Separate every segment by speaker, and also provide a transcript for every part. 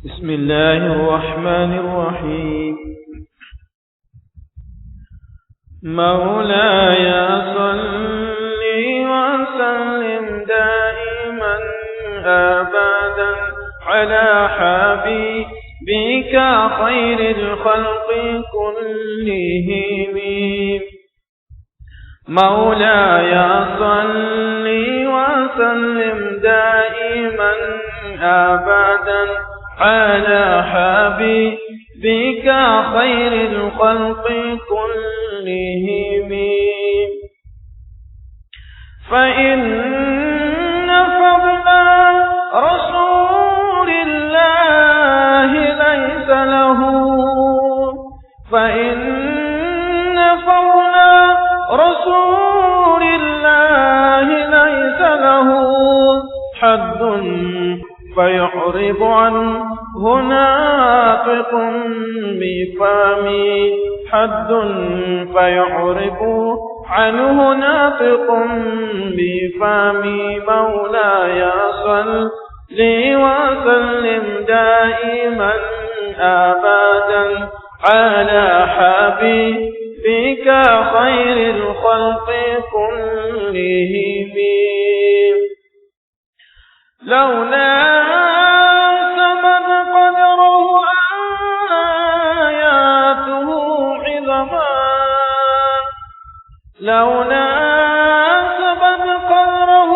Speaker 1: بسم الله الرحمن الرحيم. مولاي صل وسلم دائما أبدا على حبيبك خير الخلق كلهم. مولاي صل وسلم دائما أبدا على حبيبك خير الخلق كلهم. فإن فضل رسول الله ليس له رسول الله ليس له حد فيعرض عنه ناطق بفمي. حد فيعرض عنه ناطق بفمي. مولاي صل وسلم دائما أبدا على حبيبك خير الخلق كلهم. لولا سبب قدره آياته عظما. لولا سبب قدره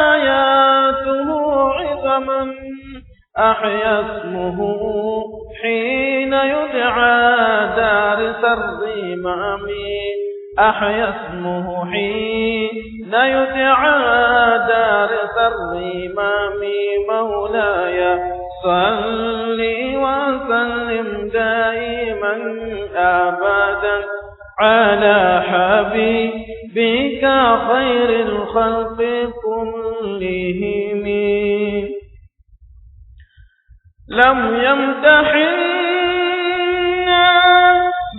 Speaker 1: آياته عظما أحيا اسمه حين يدعى دارس الرمام. أحيا اسمه حين يدعى دارس الرمام. مولاي صل وسلم دائما أبدا على حبيبك خير الخلق كلهم. لم يمتحنا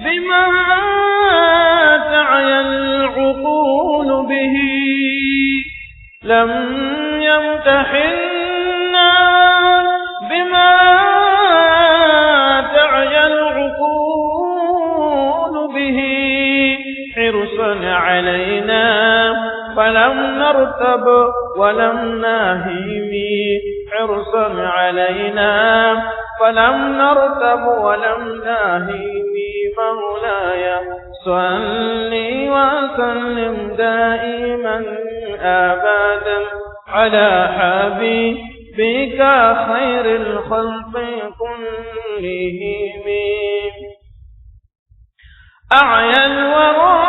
Speaker 1: بما تعيا العقول به. لم يمتحنا بما تعيا العقول به. حرصا علينا فلم نرتب ولم نهيم. حرصا علينا فلم نرتب ولم نهيم. مولاي صل وسلم دائما أبدا على حبيبك خير الخلق كلهم. أعيا الورى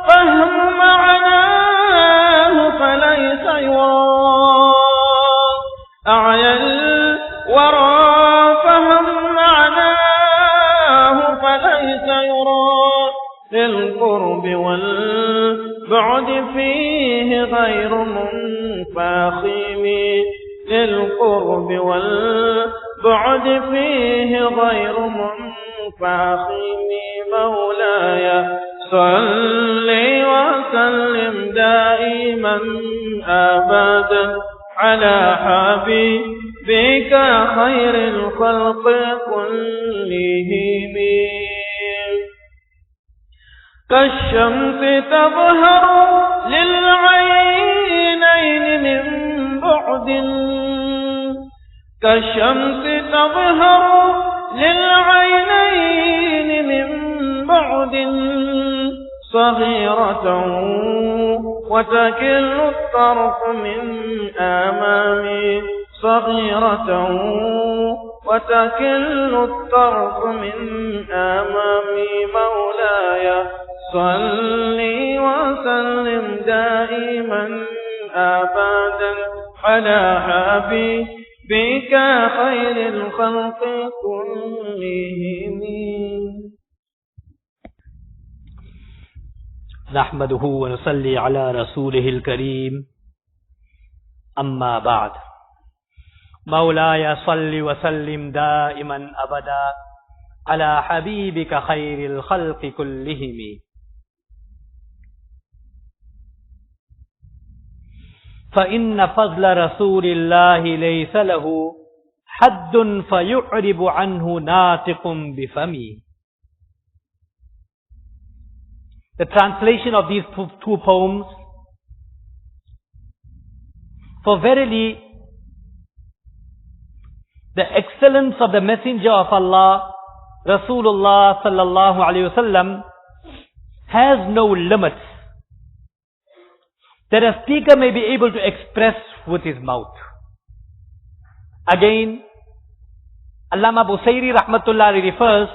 Speaker 1: فهم معناه فليس يرى. أعيا الورى فهم معناه فليس يرى. للقرب والبعد فيه غير منفاخم. للقرب والبعد فيه غير منفاخم. مولاي صل وسلم دائما أبدا على حبيبك خير الخلق كلهم. كالشمس تظهر للعينين من بعد. كالشمس تظهر للعينين من بعد. صغيرة وتكل الطرف من أمامي. صغيرة وتكل الطرف من أمامي. مولاي صل وسلم دائما أبدا على حبيبك خير الخلق كلهم.
Speaker 2: نحمده ونصلي على رسوله الكريم. أما بعد. مولاي صل وسلم دائما أبدا على حبيبك خير الخلق كلهم. فَإِنَّ فَضْلَ رَسُولِ اللَّهِ لَيْسَ لَهُ حَدٌّ فَيُعْرِبُ عَنْهُ نَاطِقٌ بِفَمِهِ. The translation of these two poems. For verily, the excellence of the Messenger of Allah, Rasulullah sallallahu alaihi wasallam, has no limits that a speaker may be able to express with his mouth. Again, Allama Busayri rahmatullahi refers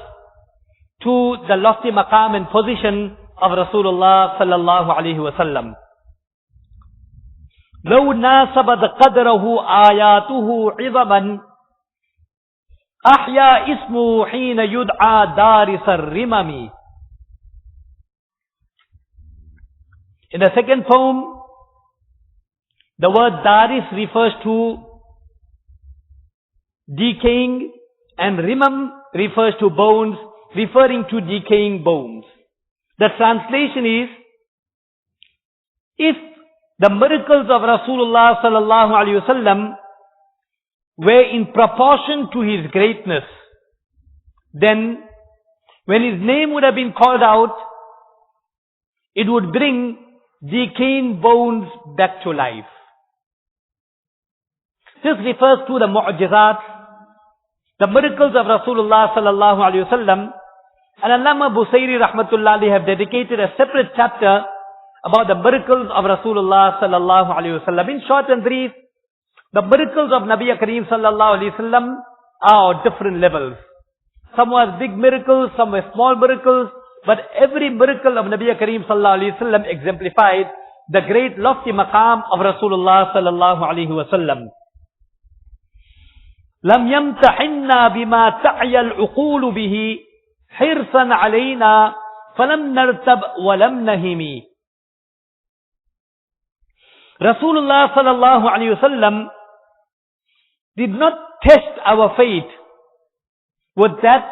Speaker 2: to the lofty maqam and position of Rasulullah sallallahu alaihi wasallam. لو ناسبت قدره آياته عظما أحيا اسمه حين يدعى دارس الرمم. In the second poem, the word daris refers to decaying and rimam refers to bones, referring to decaying bones. The translation is, if the miracles of Rasulullah sallallahu alaihi wasallam were in proportion to his greatness, then when his name would have been called out, it would bring decaying bones back to life. This refers to the mu'jizat, the miracles of Rasulullah sallallahu alaihi wasallam. And Allama Busayri rahmatullahi have dedicated a separate chapter about the miracles of Rasulullah sallallahu alaihi wasallam. In short and brief, the miracles of Nabi Kareem sallallahu alaihi wasallam are of different levels. Some were big miracles, some were small miracles, but every miracle of Nabi Kareem sallallahu alaihi wasallam exemplified the great lofty maqam of Rasulullah sallallahu alaihi wasallam. لم يمتحنا بما تعي العقول به حرصا علينا فلم نرتب ولم نهم. Rasulullah sallallahu alaihi wasallam did not test our faith with that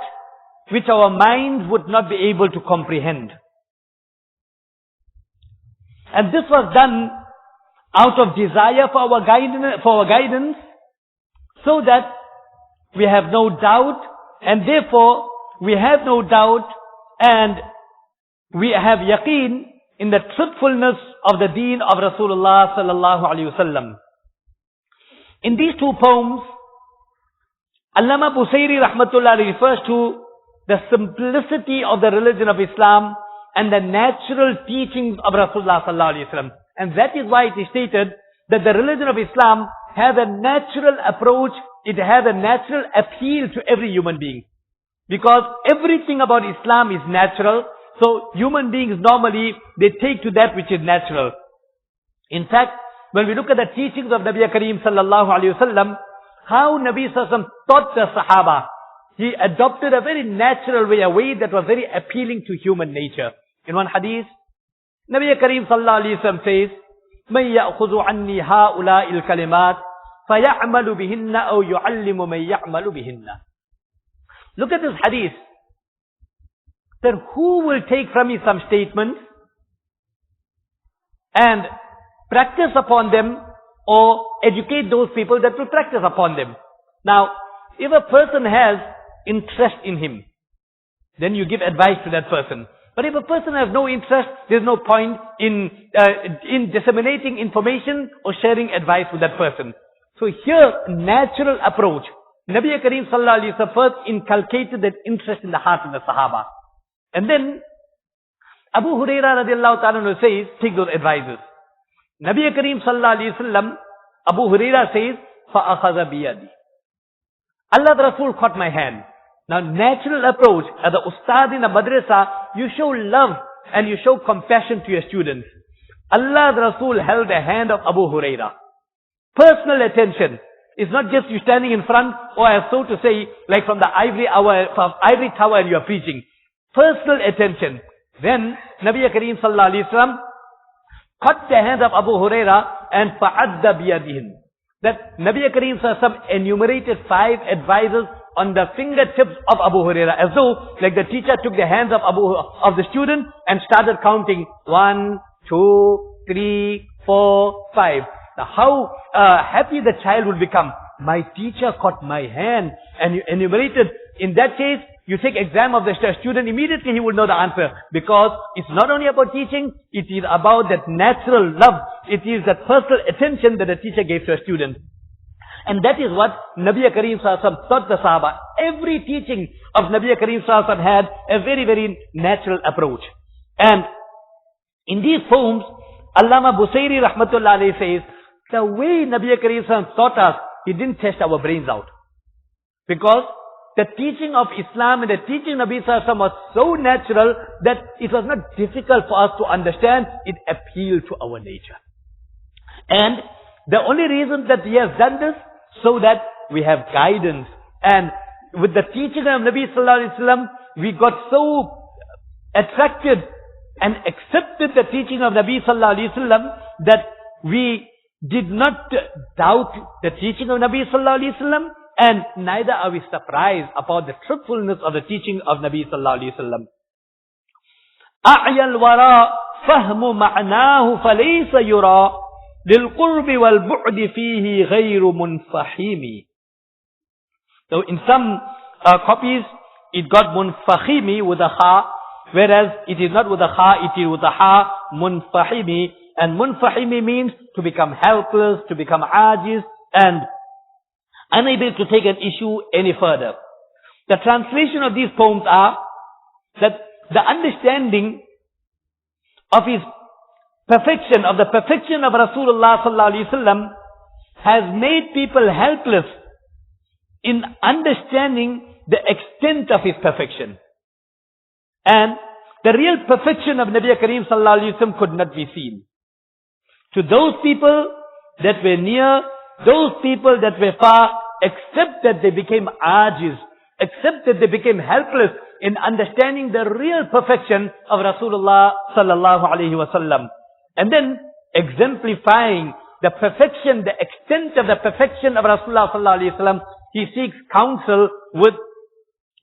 Speaker 2: which our minds would not be able to comprehend. And this was done out of desire for our guidance, so that we have no doubt, and therefore we have no doubt and we have yaqeen in the truthfulness of the deen of Rasulullah sallallahu alaihi wasallam. In these two poems, Allama Busayri rahmatullahi refers to the simplicity of the religion of Islam and the natural teachings of Rasulullah sallallahu alaihi wasallam. And that is why it is stated that the religion of Islam has a natural approach, it has a natural appeal to every human being. Because everything about Islam is natural, so human beings normally, they take to that which is natural. In fact, when we look at the teachings of Nabi Kareem sallallahu alaihi wasallam, how Nabi sallallahu alaihi wasallam taught the Sahaba, he adopted a very natural way, a way that was very appealing to human nature. In one hadith, Nabi Kareem sallallahu alaihi wasallam says, مَنْ يَأْخُذُ عَنِّي هَؤُلَاءِ الْكَلِمَاتِ فَيَعْمَلُ بِهِنَّ أَوْ يُعَلِّمُ مَنْ يَعْمَلُ بِهِنَّ. Look at this hadith. Then who will take from me some statements and practice upon them, or educate those people that will practice upon them? Now, if a person has interest in him, then you give advice to that person. But if a person has no interest, there's no point in disseminating information or sharing advice with that person. So here, natural approach. Nabi Kareem sallallahu alaihi wasallam first inculcated that interest in the heart of the Sahaba. And then, Abu Hurairah radiallahu ta'ala says, take those advices. Nabi Kareem sallallahu alaihi wasallam, Abu Hurairah says, فَأَخَذَ بِيَدِي. Allah the Rasul caught my hand. Now, natural approach, as the ustad in a madrasa, you show love and you show compassion to your students. Allah the Rasul held the hand of Abu Hurairah. Personal attention. It's not just you standing in front, or as so to say, like from the ivory tower and you are preaching. Personal attention. Then, Nabi Kareem sallallahu alaihi wasallam caught the hand of Abu Hurairah and فَعَدَّ بِيَدِهِنْ. That Nabi Kareem sallallahu alaihi wasallam enumerated 5 advisors on the fingertips of Abu Hurairah, as though like the teacher took the hands of the student and started counting 1, 2, 3, 4, 5. how happy the child will become. My teacher caught my hand and you enumerated. In that case, you take exam of the student, immediately he will know the answer. Because it's not only about teaching, it is about that natural love. It is that personal attention that the teacher gave to a student. And that is what Nabi Kareem Sallallahu Alaihi Wasallam taught the Sahaba. Every teaching of Nabi Kareem Sallallahu Alaihi Wasallam had a very, very natural approach. And in these poems, Allama Busairi rahmatullahi says, the way Nabi Kareem Sallallahu Alaihi Wasallam taught us, he didn't test our brains out. Because the teaching of Islam and the teaching of Nabi Sallallahu Alaihi Wasallam was so natural that it was not difficult for us to understand. It appealed to our nature. And the only reason that he has done this, so that we have guidance. And with the teaching of Nabi Sallallahu Alaihi Wasallam, we got so attracted and accepted the teaching of Nabi Sallallahu Alaihi Wasallam that we did not doubt the teaching of Nabi Sallallahu Alaihi Wasallam, and neither are we surprised about the truthfulness of the teaching of Nabi Sallallahu Alaihi Wasallam. أعيا الوراء فهم معناه فليس يرى للقرب والبعد فيه غير منفحم. So in some copies, it got munfahimi with a ha, whereas it is not with a ha, it is with a ha, munfahimi. And munfahimi means to become helpless, to become ajiz, and unable to take an issue any further. The translation of these poems are that the understanding of his perfection, of the perfection of Rasulullah Sallallahu Alaihi Wasallam, has made people helpless in understanding the extent of his perfection. And the real perfection of Nabi Kareem Sallallahu Alaihi Wasallam could not be seen. To those people that were near, those people that were far, except that they became ajiz, except that they became helpless in understanding the real perfection of Rasulullah Sallallahu Alaihi Wasallam. And then exemplifying the perfection, the extent of the perfection of Rasulullah Sallallahu Alaihi Wasallam, he seeks counsel with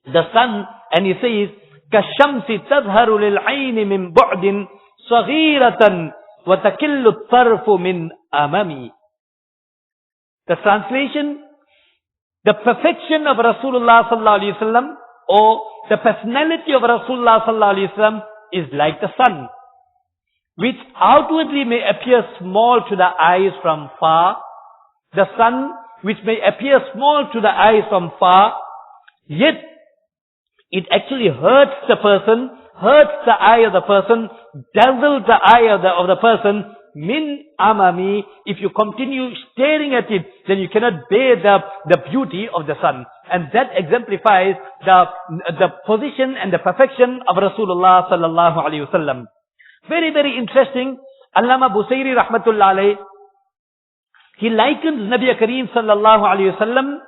Speaker 2: the sun, and he says, كَالشَّمْسِ تَظْهَرُ لِلْعَيْنِ مِنْ بُعْدٍ صَغِيرَةً وَتَكِلُّ الطَّرْفُ مِنْ أَمَمِ. The translation, the perfection of Rasulullah Sallallahu Alaihi Wasallam, or the personality of Rasulullah Sallallahu Alaihi Wasallam, is like the sun, which outwardly may appear small to the eyes from far. The sun, which may appear small to the eyes from far, yet it actually hurts the person, hurts the eye of the person, dazzles the eye of the person, min amami. If you continue staring at it, then you cannot bear the beauty of the sun. And that exemplifies the position and the perfection of Rasulullah Sallallahu Alaihi Wasallam. Very, very interesting. Allama Busairi rahmatullahi, he likens Nabi Kareem Sallallahu Alaihi Wasallam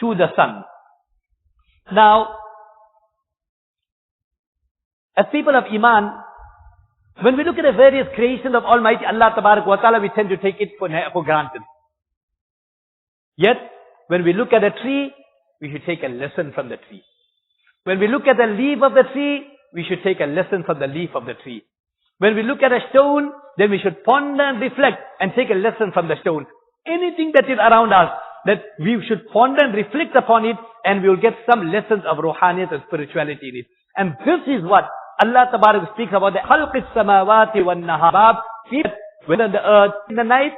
Speaker 2: to the sun. Now, as people of Iman, when we look at the various creations of Almighty Allah Tabarak wa Ta'ala, we tend to take it for granted. Yet, when we look at a tree, we should take a lesson from the tree. When we look at the leaf of the tree, we should take a lesson from the leaf of the tree. When we look at a stone, then we should ponder and reflect and take a lesson from the stone. Anything that is around us, that we should ponder and reflect upon it, and we will get some lessons of ruhaniyat and spirituality in it. And this is what Allah Tabarak speaks about, the khalqis samawati wan nahar, within the earth, in the night.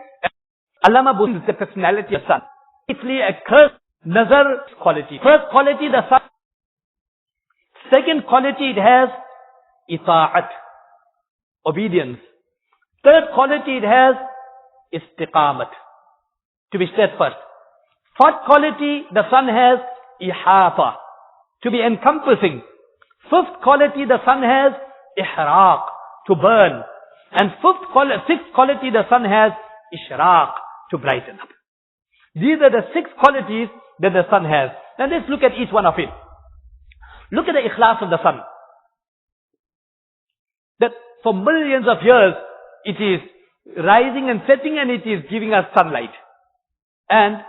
Speaker 2: Allama Busairi is the personality of the sun. It's a curse, nazar quality. First quality, the sun. Second quality, it has ita'at, obedience. Third quality, it has istiqamat, to be steadfast. Fourth quality, the sun has ihata, to be encompassing. Fifth quality, the sun has ihraq, to burn. And sixth quality, the sun has ishraq, to brighten up. These are the 6 qualities that the sun has. Now let's look at each one of it. Look at the ikhlas of the sun. That for millions of years, it is rising and setting, and it is giving us sunlight. And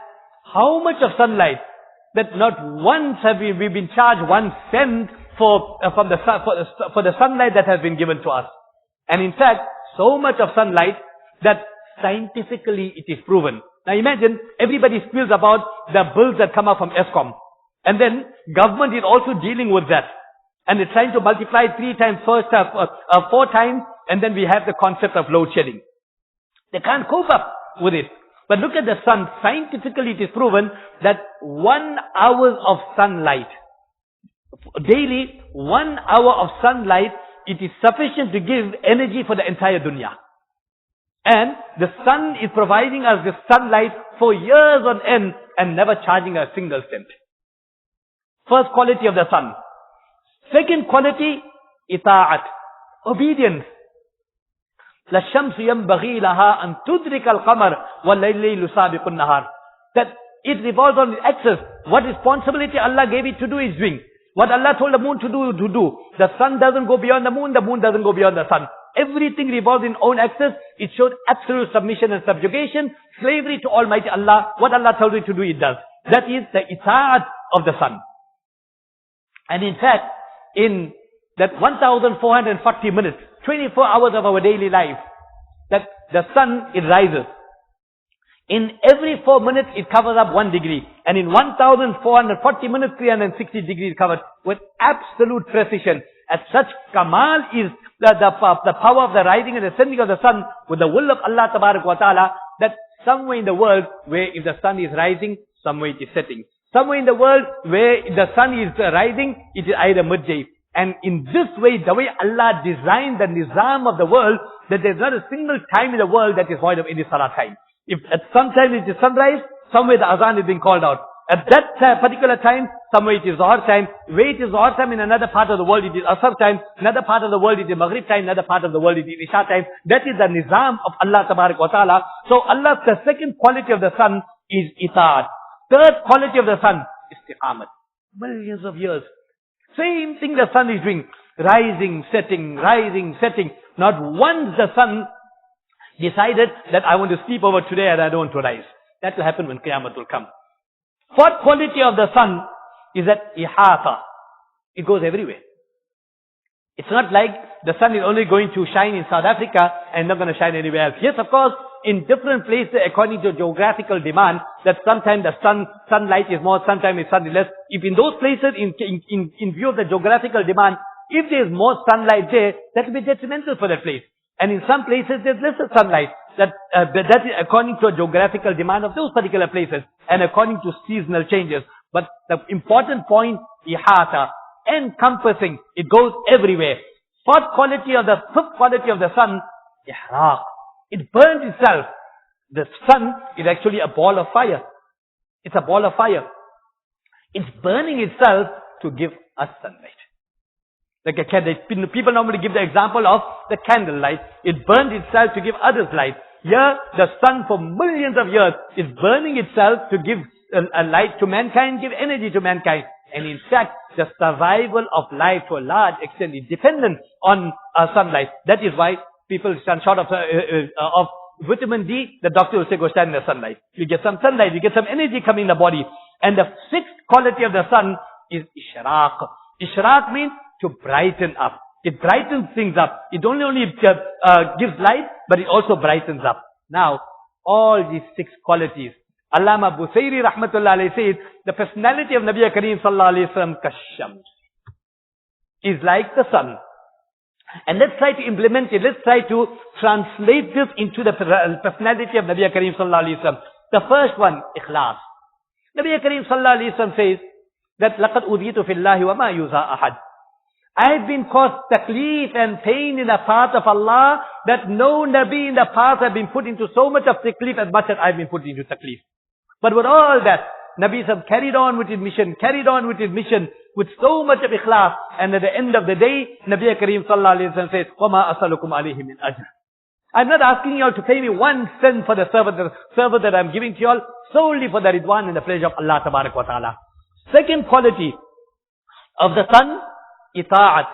Speaker 2: how much of sunlight that not once have we been charged 1 cent for the sunlight that has been given to us. And in fact, so much of sunlight that scientifically it is proven. Now imagine everybody squeals about the bills that come out from ESCOM. And then government is also dealing with that. And they're trying to multiply 3 times, 4 times, and then we have the concept of load shedding. They can't cope up with it. But look at the sun. Scientifically it is proven that 1 hour of sunlight, daily 1 hour of sunlight, it is sufficient to give energy for the entire dunya. And the sun is providing us the sunlight for years on end and never charging a single cent. First quality of the sun. Second quality, ita'at, obedience. لَلشَّمْسُ يَنْبَغِي لَهَا أَن تُدْرِكَ الْقَمَرَ وَاللَّيْلِ سَابِقُ النَّهَارِ. That it revolves on its axis. What responsibility Allah gave it to do is doing. What Allah told the moon to do, to do. The sun doesn't go beyond the moon doesn't go beyond the sun. Everything revolves in own axis. It showed absolute submission and subjugation, slavery to Almighty Allah. What Allah tells it to do, it does. That is the ita'at of the sun. And in fact, in that 1,440 minutes, 24 hours of our daily life, that the sun, it rises. In every 4 minutes, it covers up 1 degree. And in 1,440 minutes, 360 degrees covered with absolute precision. At such kamal is the power of the rising and ascending of the sun with the will of Allah Tabarak wa Ta'ala, that somewhere in the world where if the sun is rising, somewhere it is setting. Somewhere in the world where the sun is rising, it is either midday. And in this way, the way Allah designed the nizam of the world, that there is not a single time in the world that is void of any salah time. If at some time it is sunrise, somewhere the azan is being called out. At that particular time, somewhere it is Zuhr time. Where it is Zuhr time, in another part of the world it is Asr time. Another part of the world it is Maghrib time. Another part of the world it is Isha time. That is the nizam of Allah Tabarak wa Ta'ala. So Allah, the second quality of the sun is ita'at. Third quality of the sun, istiqamat. Millions of years. Same thing the sun is doing. Rising, setting, rising, setting. Not once the sun decided that I want to sleep over today and I don't want to rise. That will happen when Qiyamah will come. Fourth quality of the sun is that ihata. It goes everywhere. It's not like the sun is only going to shine in South Africa and not going to shine anywhere else. Yes, of course, in different places according to geographical demand, that sometimes the sunlight is more, sometimes the sun is less. If in those places, in view of the geographical demand, if there is more sunlight there, that will be detrimental for that place. And in some places there's lesser sunlight. That is according to a geographical demand of those particular places and according to seasonal changes. But the important point, ihata, encompassing, it goes everywhere. Fifth quality of the sun, ihraq. It burns itself. The sun is actually a ball of fire. It's a ball of fire. It's burning itself to give us sunlight. Like a candle. People normally give the example of the candle light. It burned itself to give others light. Here, the sun for millions of years is burning itself to give a light to mankind, give energy to mankind. And in fact, the survival of life to a large extent is dependent on sunlight. That is why people stand short of vitamin D. The doctor will say, go stand in the sunlight. You get some sunlight, you get some energy coming in the body. And the sixth quality of the sun is ishraq. Ishraq means to brighten up. It brightens things up. It only gives light, but it also brightens up. Now, all these 6 qualities, Allama Busayri rahmatullahi says, the personality of Nabi Kareem sallallahu alayhi wa sallam kashams is like the sun. And let's try to implement it. Let's try to translate this into the personality of Nabi Kareem sallallahu alayhi wa sallam. The first one, ikhlas. Nabi Kareem sallallahu alayhi wa sallam says that لَقَدْ أُذِيتُ فِي اللَّهِ وَمَا يُوزَى أَحَدٍ. I have been caused taklif and pain in the path of Allah that no Nabi in the past have been put into so much of taklif as much as I have been put into taklif. But with all that, Nabis have carried on with his mission with so much of ikhlas. And at the end of the day, Nabi Kareem sallallahu alayhi wa sallam says, وَمَا أَسَلُكُمْ عَلَيْهِ مِنْ أَجْرٍ. I'm not asking you all to pay me 1 cent for the service that I'm giving to you all, solely for the ridwan and the pleasure of Allah Tabarak wa Ta'ala. Second quality of the sun, ita'at.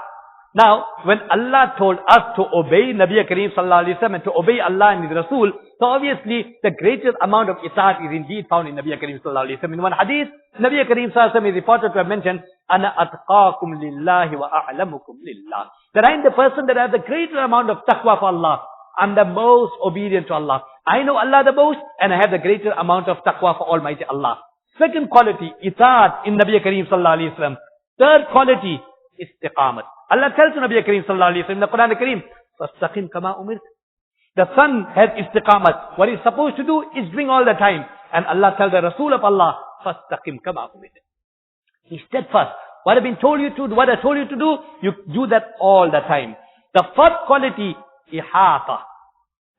Speaker 2: Now, when Allah told us to obey Nabi Kareem sallallahu alayhi wa sallam and to obey Allah and His Rasul, so obviously the greatest amount of ita'at is indeed found in Nabi Kareem sallallahu alayhi wa sallam. In one hadith, Nabi Kareem sallallahu alayhi wa sallam is reported to have mentioned, Ana atqaakum lillahi wa a'lamukum lillah. That I am the person that has the greatest amount of taqwa for Allah. I'm the most obedient to Allah. I know Allah the most, and I have the greater amount of taqwa for Almighty Allah. Second quality, itaat in Nabi Kareem sallallahu alayhi wa sallam. Third quality, istiqamat. Allah tells Nabi Kareem sallallahu alayhi wa sallam in the Quran Kareem, فَاسْتَقِمْ كَمَا أُمِرْتَ. The son has istiqamat. What he's supposed to do is doing all the time. And Allah tells the Rasul of Allah, فَاسْتَقِمْ كَمَا أُمِرْتَ. He's steadfast. What I told you to do, you do that all the time. The fourth quality, ihata.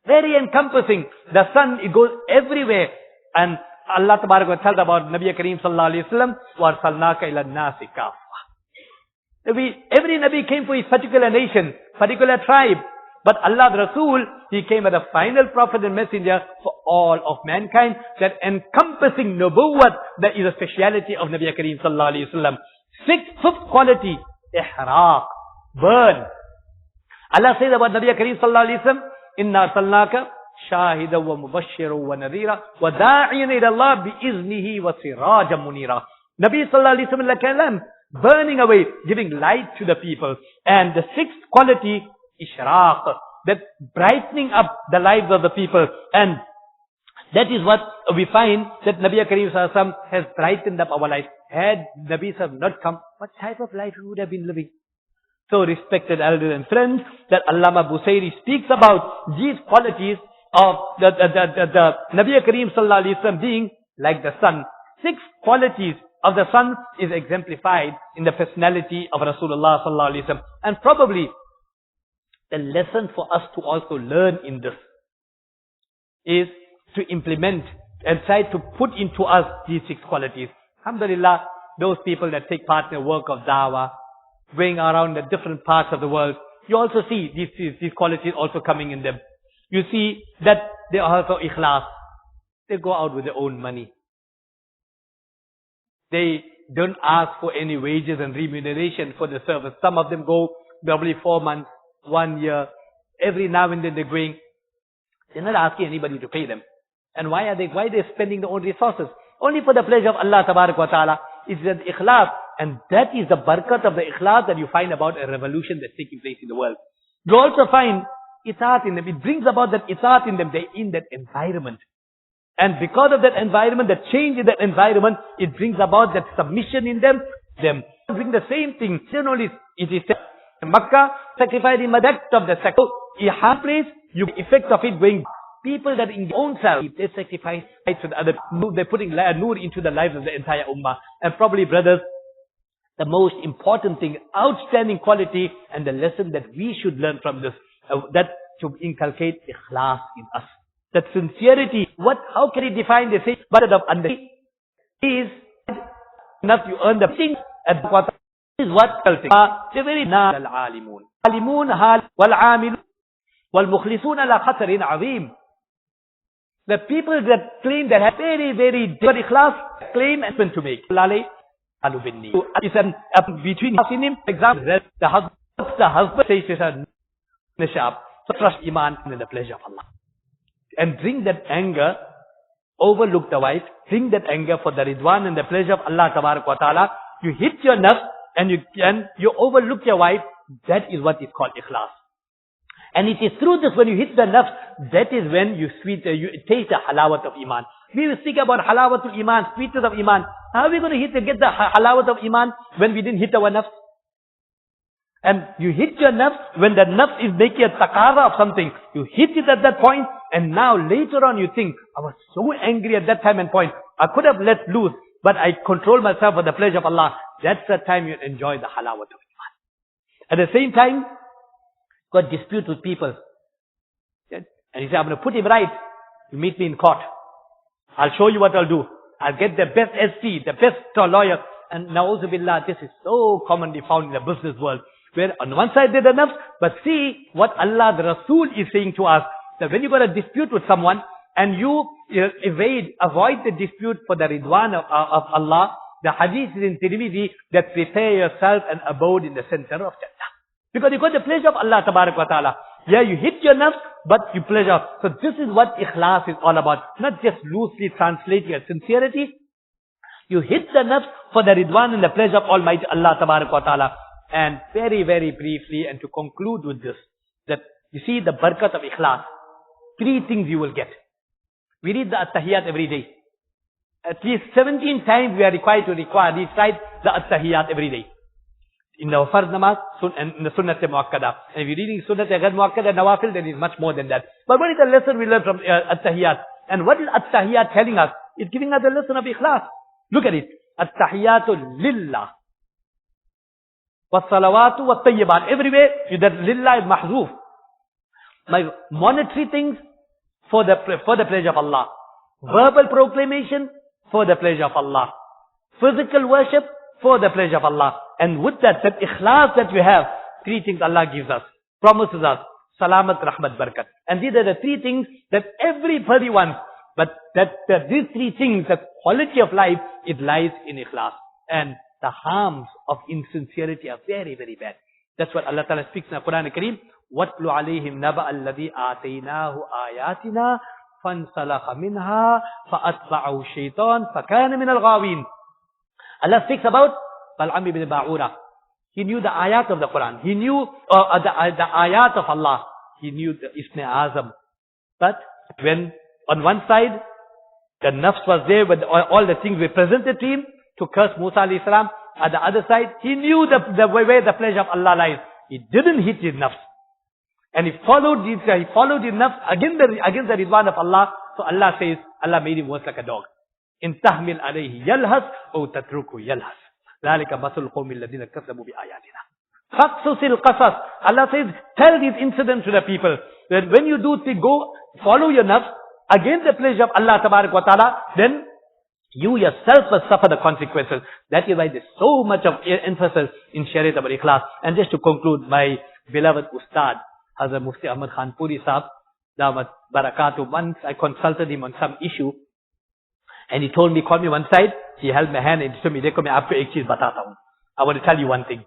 Speaker 2: Very encompassing. The sun, it goes everywhere. And Allah Tabarak wa tells about Nabi Kareem sallallahu alayhi wa sallam, وَارْسَلْنَاكَ إِلَى النَّاسِ كَافَّةً. Every Nabi came for his particular nation, particular tribe. But Allah the Rasul, he came as a final prophet and messenger for all of mankind. That encompassing nubuwwat, that is a speciality of Nabi Kareem sallallahu alayhi wa sallam. Fifth quality, ihraq, burn. Allah says about Nabi Kareem sallallahu alayhi wa sallam, Inna arsalnaka shahidan wa mubashiran wa nadhira wa da'iyan ila Allah bi'iznihi wa sirajan munira. Nabi sallallahu alayhi wa sallam like a lamp, burning away, giving light to the people. And the sixth quality, ishraq, that brightening up the lives of the people. And that is what we find that Nabi Kareem sallallahu alayhi wa sallam has brightened up our life. Had Nabi sallallahu not come, what type of life we would have been living? So respected elders and friends, that Allama Busayri speaks about these qualities of the Nabi Kareem sallallahu alayhi wa sallam being like the sun. 6 qualities of the sun is exemplified in the personality of Rasulullah sallallahu alayhi wa sallam. And probably the lesson for us to also learn in this is to implement and try to put into us these 6 qualities. Alhamdulillah, those people that take part in the work of da'wah, going around the different parts of the world, you also see these qualities also coming in them. You see that they are also ikhlas. They go out with their own money. They don't ask for any wages and remuneration for the service. Some of them go probably 4 months, 1 year. Every now and then they're going. They're not asking anybody to pay them. And why are they spending their own resources? Only for the pleasure of Allah Tabarak wa Ta'ala. It's the ikhlas. And that is the barakat of the ikhlas that you find about a revolution that's taking place in the world. You also find itaat in them. It brings about that itaat in them. They're in that environment. And because of that environment, the change in that environment, it brings about that submission in them. Them bring the same thing. Not only it is Makkah, sacrifice in Madak of the sacrifice. Iham place, you effect of it going. People that in their own self, they sacrifice to the other. They're putting nur into the lives of the entire ummah. And probably, brothers, the most important thing, outstanding quality, and the lesson that we should learn from this, that to inculcate ikhlas in us. That sincerity, how can it define the same method of understanding? Is enough you earn the thing, and what is what culting. The very al-alimun. Alimun hal wal-amilun wal-mukhlisun ala khatarin azim. The people that claim that have very, very deep ikhlas, claim and to make. It's between us in him. For example, the husband says nishab. So trust iman in the pleasure of Allah. And bring that anger, overlook the wife, bring that anger for the ridwan and the pleasure of Allah Tabarak wa Ta'ala. You hit your nafs and you overlook your wife. That is what is called ikhlas. And it is through this, when you hit the nafs, that is when you taste the halawat of iman. We will speak about halawatul iman, sweetness of iman. How are we going to get the halawat of iman when we didn't hit our nafs? And you hit your nafs when the nafs is making a taqara of something. You hit it at that point, and now later on you think, I was so angry at that time and point. I could have let loose, but I controlled myself for the pleasure of Allah. That's the time you enjoy the halawat of iman. At the same time, got dispute with people. And he said, I'm going to put him right. You meet me in court. I'll show you what I'll do. I'll get the best SC, the best lawyer. And na'udhu billah, this is so commonly found in the business world. Where on one side they're the nafs, but see what Allah the Rasul is saying to us. That when you got a dispute with someone, and you avoid the dispute for the ridwan of Allah, the hadith is in Tirmidhi, that prepare yourself and abode in the center of Jannah. Because you got the pleasure of Allah Tabarak wa Ta'ala. Yeah, you hit your nafs, but you pleasure. So this is what ikhlas is all about. Not just loosely translating as sincerity. You hit the nafs for the ridwan and the pleasure of Almighty Allah Tabarak wa Ta'ala. And very, very briefly, and to conclude with this, that You see the barakat of ikhlas. 3 things you will get. We read the at-tahiyyat every day. At least 17 times we are required to recite the at-tahiyyat every day. In the fard namaz and in the sunnat muakkada. And if you're reading sunnat ghad muakkada nawafil, then it's much more than that. But what is the lesson we learn from at-tahiyyat? And what is at-tahiyyat telling us? It's giving us a lesson of ikhlas. Look at it. At-tahiyyatu lillah. Was-salawatu wat-tayyibat. Everywhere, that lillah is mahzoof. My monetary things for the pleasure of Allah. Verbal proclamation for the pleasure of Allah. Physical worship for the pleasure of Allah. And with that ikhlas that we have, 3 things Allah gives us, promises us, salamat, rahmat, barakat. And these are the 3 things that everybody wants. But these 3 things, the quality of life, it lies in ikhlas. And the harms of insincerity are very, very bad. That's what Allah Ta'ala speaks in the Quran al-Kareem. وَاتْلُ عَلَيْهِمْ نَبَأَ الَّذِي آتَيْنَاهُ آيَاتِنَا فَانْسَلَخَ مِنْهَا فَأَتْبَعَهُ الشَّيْطَانُ فَكَانَ مِنَ الْغَاوِينَ. Allah speaks about Bal'am ibn Ba'ura. He knew the ayat of the Quran. He knew the ayat of Allah. He knew the Ism Azam. But when on one side, the nafs was there with all the things we presented to him to curse Musa alayhi salam. At the other side, he knew the way the pleasure of Allah lies. He didn't hit his nafs. And he followed his nafs against the ridwan of Allah. So Allah says, Allah made him worse like a dog. In tahmil alaihi yalhas or tatruku yalhas. ذَلِكَ مَثُلُ الْقَوْمِ الَّذِينَ كَذَّبُوا بِآيَاتِنَا. فَقْصُصِ الْقَصَصِ. Allah says, tell these incidents to the people. That when you do go follow your nafs against the pleasure of Allah tabarak wa ta'ala, then you yourself will suffer the consequences. That is why there's so much of emphasis in Shariat about ikhlas. And just to conclude, my beloved Ustad, Hazrat Mufti Ahmad Khan Puri Sahab, Damat Barakatuh, once I consulted him on some issue, and he told me, call me one side, he held my hand and he told me, Dekho, main aapko ek cheez batata hoon. I want to tell you one thing.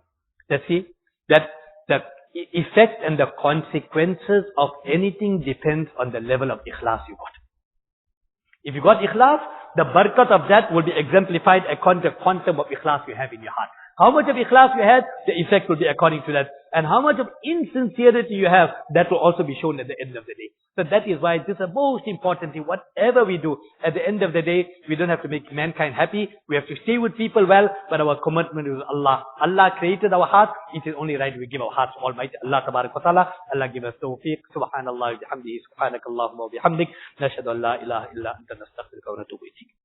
Speaker 2: Let's see, that the effect and the consequences of anything depends on the level of ikhlas you got. If you got ikhlas, the barakat of that will be exemplified according to the quantum of ikhlas you have in your heart. How much of ikhlas you had, the effect will be according to that. And how much of insincerity you have, that will also be shown at the end of the day. So that is why this is the most important thing. Whatever we do, at the end of the day, we don't have to make mankind happy. We have to stay with people well, but our commitment is Allah. Allah created our hearts. It is only right we give our hearts to Almighty Allah Tabarak wa Ta'ala. Allah give us tawfiq. Subhanallah wa bihamdihi. Subhanakallahumma wa bihamdik. Nashhadu an la ilaha illa anta nastaghfiruka wa natubu ilayk.